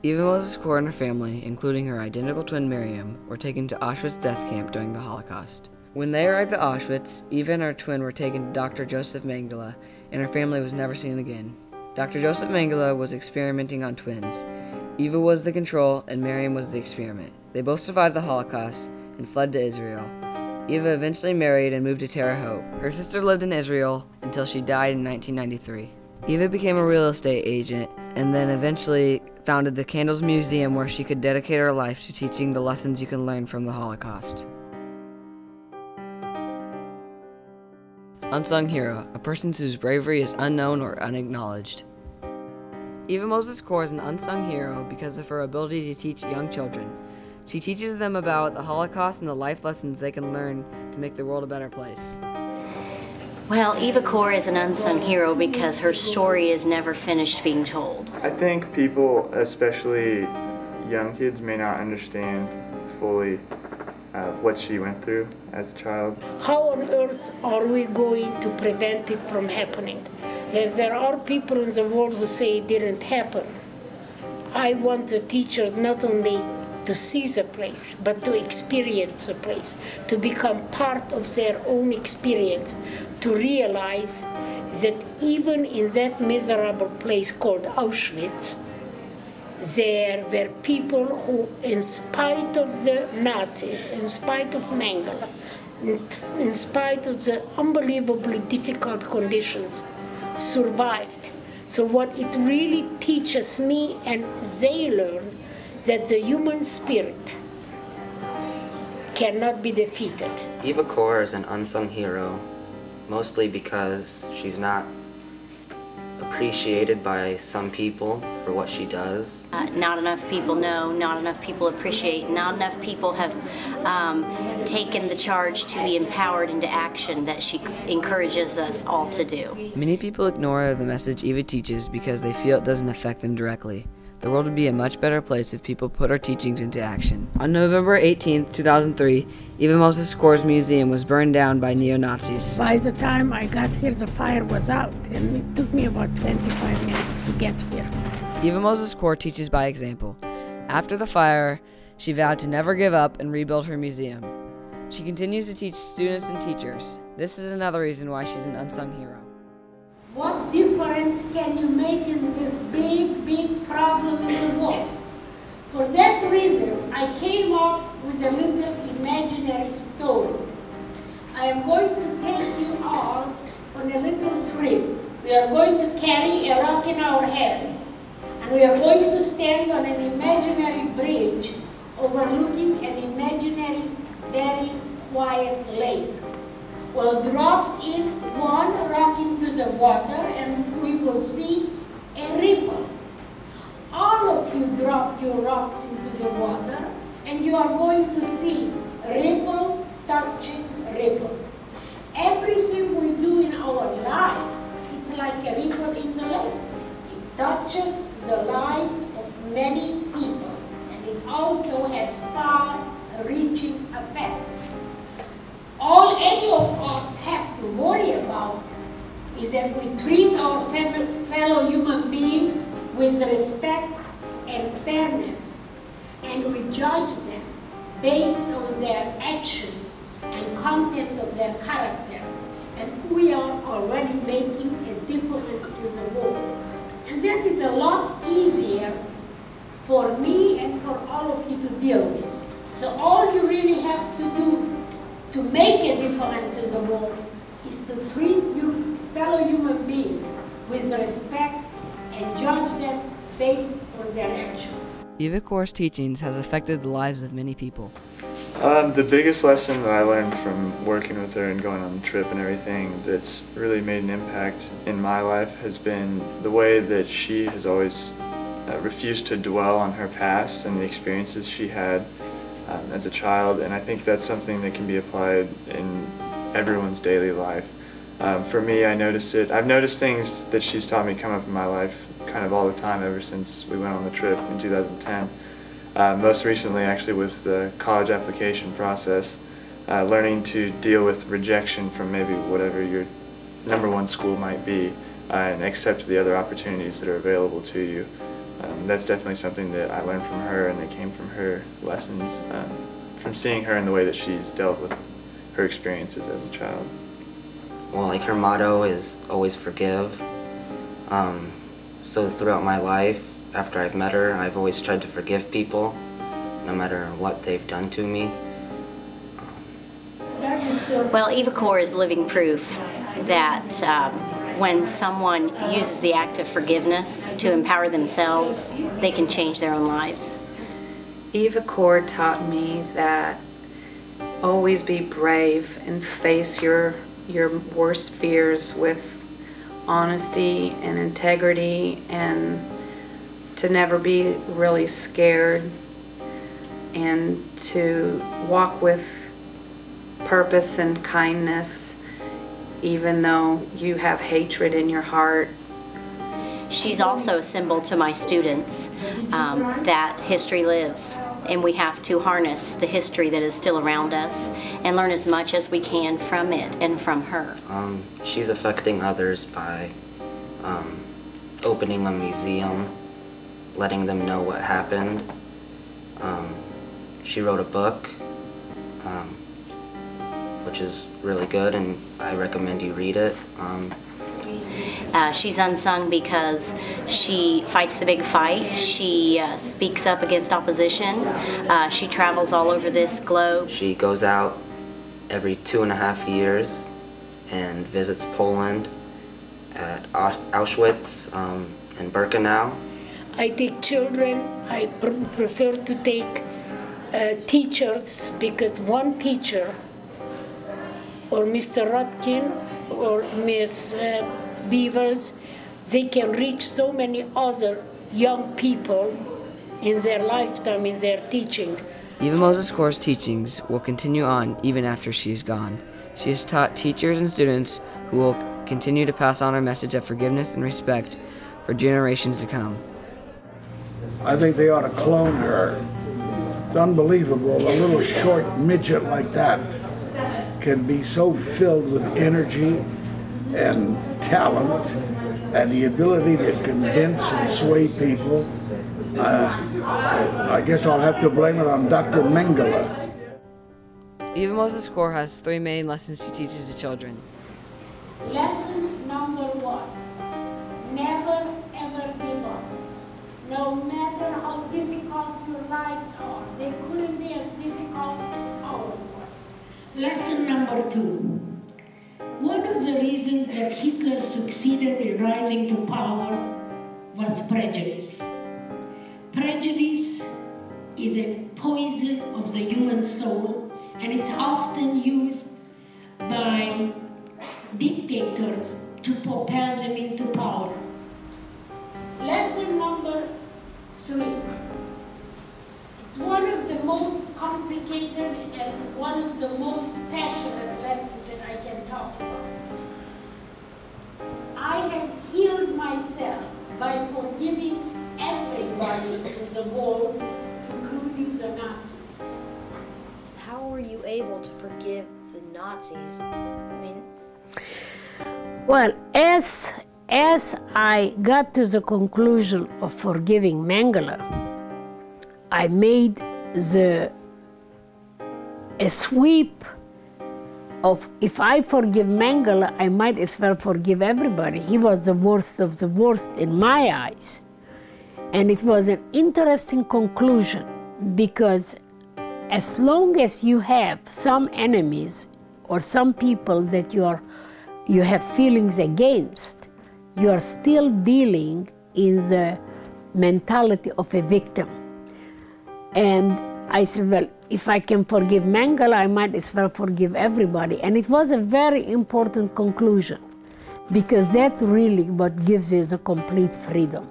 Eva Mozes Kor and her family, including her identical twin Miriam, were taken to Auschwitz death camp during the Holocaust. When they arrived at Auschwitz, Eva and her twin were taken to Dr. Joseph Mengele, and her family was never seen again. Dr. Joseph Mengele was experimenting on twins. Eva was the control, and Miriam was the experiment. They both survived the Holocaust and fled to Israel. Eva eventually married and moved to Terre Haute. Her sister lived in Israel until she died in 1993. Eva became a real estate agent and then eventually founded the Candles Museum, where she could dedicate her life to teaching the lessons you can learn from the Holocaust. Unsung hero, a person whose bravery is unknown or unacknowledged. Eva Mozes Kor is an unsung hero because of her ability to teach young children. She teaches them about the Holocaust and the life lessons they can learn to make the world a better place. Well, Eva Kor is an unsung hero because her story is never finished being told. I think people, especially young kids, may not understand fully what she went through as a child. How on earth are we going to prevent it from happening? There are people in the world who say it didn't happen. I want the teachers not only to see the place, but to experience the place, to become part of their own experience, to realize that even in that miserable place called Auschwitz, there were people who, in spite of the Nazis, in spite of Mengele, in spite of the unbelievably difficult conditions, survived. So what it really teaches me, and they learn, that the human spirit cannot be defeated. Eva Kor is an unsung hero, mostly because she's not appreciated by some people for what she does. Not enough people know, not enough people appreciate, not enough people have taken the charge to be empowered into action that she encourages us all to do. Many people ignore the message Eva teaches because they feel it doesn't affect them directly. The world would be a much better place if people put our teachings into action. On November 18, 2003, Eva Mozes Kor's museum was burned down by neo-Nazis. By the time I got here, the fire was out, and it took me about 25 minutes to get here. Eva Mozes Kor teaches by example. After the fire, she vowed to never give up and rebuild her museum. She continues to teach students and teachers. This is another reason why she's an unsung hero. What difference can you make in this big, big problem in the world? For that reason, I came up with a little imaginary story. I am going to take you all on a little trip. We are going to carry a rock in our hand, and we are going to stand on an imaginary bridge overlooking an imaginary, very quiet lake. We'll drop in one rock into the water and we will see a ripple. All of you drop your rocks into the water and you are going to see ripple touching ripple. Everything we do in our lives, it's like a ripple in the lake. It touches the lives of many people, and it also has far-reaching effects. All any of us have to worry about is that we treat our fellow human beings with respect and fairness, and we judge them based on their actions and content of their characters. And we are already making a difference in the world. And that is a lot easier for me and for all of you to deal with. So all you really have to do to make a difference in the world is to treat your fellow human beings with respect and judge them based on their actions. Eva Kor's teachings has affected the lives of many people. The biggest lesson that I learned from working with her and going on the trip and everything that's really made an impact in my life has been the way that she has always refused to dwell on her past and the experiences she had as a child, and I think that's something that can be applied in everyone's daily life. For me, I've noticed things that she's taught me come up in my life kind of all the time ever since we went on the trip in 2010. Most recently actually with the college application process, learning to deal with rejection from maybe whatever your #1 school might be and accept the other opportunities that are available to you. That's definitely something that I learned from her, and that came from her lessons, from seeing her and the way that she's dealt with her experiences as a child. Well, like her motto is always forgive. So throughout my life, after I've met her, I've always tried to forgive people, no matter what they've done to me. Well, Eva Kor is living proof that when someone uses the act of forgiveness to empower themselves, they can change their own lives. Eva Kor taught me that always be brave and face your worst fears with honesty and integrity, and to never be really scared, and to walk with purpose and kindness even though you have hatred in your heart. She's also a symbol to my students that history lives, and we have to harness the history that is still around us and learn as much as we can from it and from her. She's affecting others by opening a museum, letting them know what happened. She wrote a book, which is really good, and I recommend you read it. She's unsung because she fights the big fight. She speaks up against opposition. She travels all over this globe. She goes out every 2.5 years and visits Poland at Auschwitz and Birkenau. I take children. I prefer to take teachers, because one teacher, or Mr. Rotkin or Miss Beavers, they can reach so many other young people in their lifetime, in their teaching. Eva Mozes Kor's teachings will continue on even after she's gone. She has taught teachers and students who will continue to pass on her message of forgiveness and respect for generations to come. I think they ought to clone her. It's unbelievable, a little short midget like that can be so filled with energy and talent and the ability to convince and sway people. I guess I'll have to blame it on Dr. Mengele. Eva Mozes Kor has 3 main lessons she teaches to children. Lesson number 1, never ever give up. No matter how difficult your lives are, they couldn't be as difficult as ours was. Lesson number 2, one of the reasons that Hitler succeeded in rising to power was prejudice. Prejudice is a poison of the human soul, and it's often used by dictators to propel them into power. Lesson number 3. It's one of the most complicated and one of the most passionate lessons that I can talk about. I have healed myself by forgiving everybody in the world, including the Nazis. How were you able to forgive the Nazis? I mean, well, as I got to the conclusion of forgiving Mengele, I made a sweep of, if I forgive Mengele, I might as well forgive everybody. He was the worst of the worst in my eyes. And it was an interesting conclusion, because as long as you have some enemies or some people that you have feelings against, you are still dealing in the mentality of a victim. And I said, well, if I can forgive Mengele, I might as well forgive everybody. And it was a very important conclusion, because that really what gives you the complete freedom.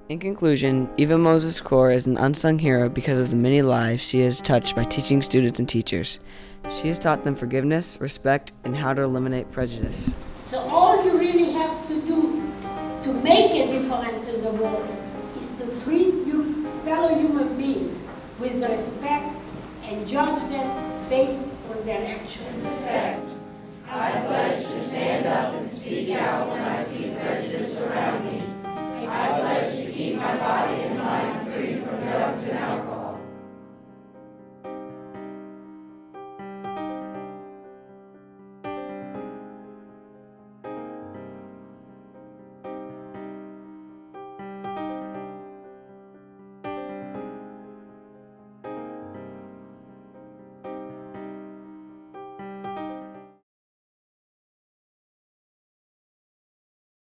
In conclusion, Eva Mozes Kor is an unsung hero because of the many lives she has touched by teaching students and teachers. She has taught them forgiveness, respect, and how to eliminate prejudice. So all you really have to do to make a difference in the world is to treat your fellow human beings with respect and judge them based on their actions.